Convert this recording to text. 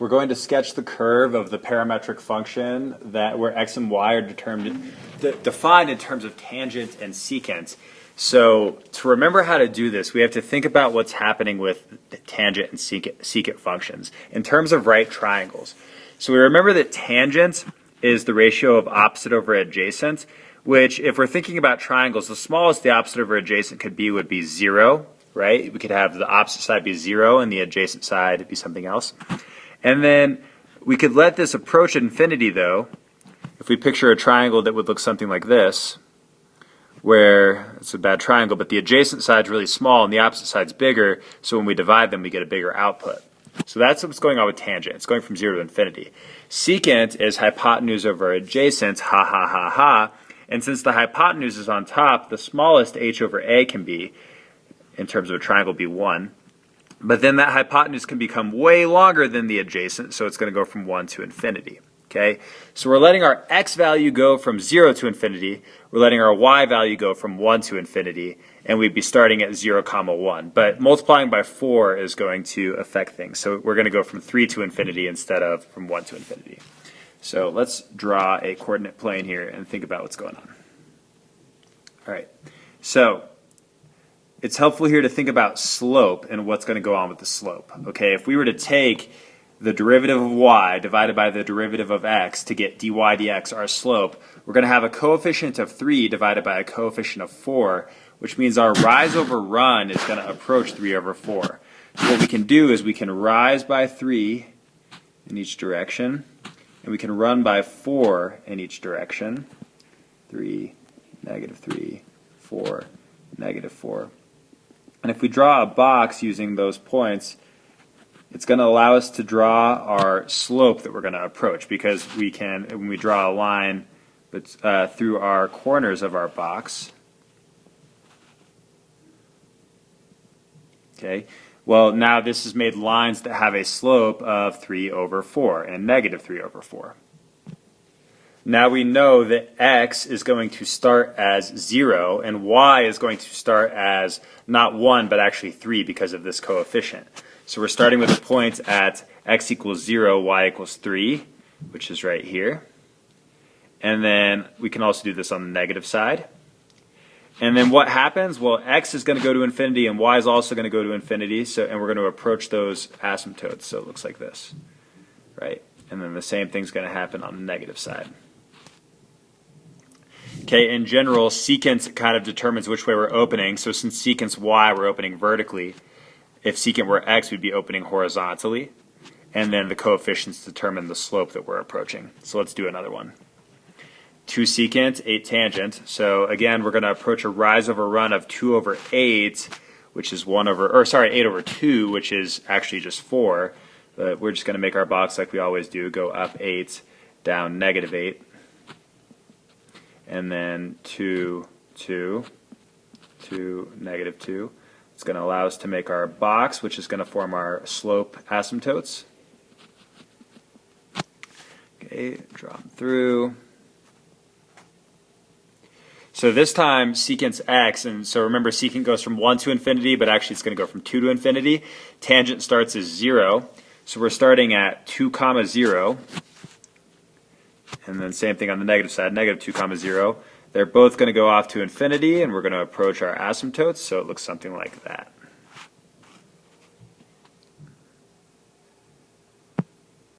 we're going to sketch the curve of the parametric function that where x and y are defined in terms of tangent and secant. So to remember how to do this, we have to think about what's happening with the tangent and secant functions in terms of right triangles. So we remember that tangent is the ratio of opposite over adjacent, which if we're thinking about triangles, the smallest the opposite over adjacent could be would be 0, right? We could have the opposite side be 0 and the adjacent side be something else. And then we could let this approach infinity, though, if we picture a triangle that would look something like this, where it's a bad triangle, but the adjacent side's really small and the opposite side's bigger, so when we divide them, we get a bigger output. So that's what's going on with tangent. It's going from 0 to infinity. Secant is hypotenuse over adjacent, ha ha ha ha, and since the hypotenuse is on top, the smallest h over a can be, in terms of a triangle, be 1. But then that hypotenuse can become way longer than the adjacent, so it's going to go from 1 to infinity. Okay, so we're letting our x value go from 0 to infinity, we're letting our y value go from 1 to infinity, and we'd be starting at 0, 1. But multiplying by 4 is going to affect things. So we're going to go from 3 to infinity instead of from 1 to infinity. So let's draw a coordinate plane here and think about what's going on. All right, so it's helpful here to think about slope and what's going to go on with the slope. Okay, if we were to take the derivative of y divided by the derivative of x to get dy dx, our slope, we're going to have a coefficient of 3 divided by a coefficient of 4, which means our rise over run is going to approach 3 over 4. So what we can do is we can rise by 3 in each direction, and we can run by 4 in each direction. 3, negative 3, 4, negative 4. And if we draw a box using those points, it's going to allow us to draw our slope that we're going to approach, because we can, when we draw a line through our corners of our box, okay, well, now this has made lines that have a slope of 3 over 4 and negative 3 over 4. Now we know that x is going to start as 0 and y is going to start as not 1 but actually 3 because of this coefficient. So we're starting with a point at x equals 0, y equals 3, which is right here. And then we can also do this on the negative side. And then what happens? Well, x is going to go to infinity and y is also going to go to infinity, and we're going to approach those asymptotes, so it looks like this, right? And then the same thing's going to happen on the negative side. Okay, in general, secant kind of determines which way we're opening. So since secant's y, we're opening vertically. If secant were x, we'd be opening horizontally. And then the coefficients determine the slope that we're approaching. So let's do another one. 2 secant, 8 tangent. So again, we're going to approach a rise over run of 2 over 8, which is 8 over 2, which is actually just 4. But we're just going to make our box like we always do, go up 8, down negative 8. And then 2, 2, 2, negative 2. It's going to allow us to make our box, which is going to form our slope asymptotes. Okay, draw them through. So this time secant's x, and so remember secant goes from 1 to infinity, but actually it's going to go from 2 to infinity. Tangent starts as 0, so we're starting at 2, 0. And then same thing on the negative side, negative 2, 0. They're both going to go off to infinity, and we're going to approach our asymptotes, so it looks something like that.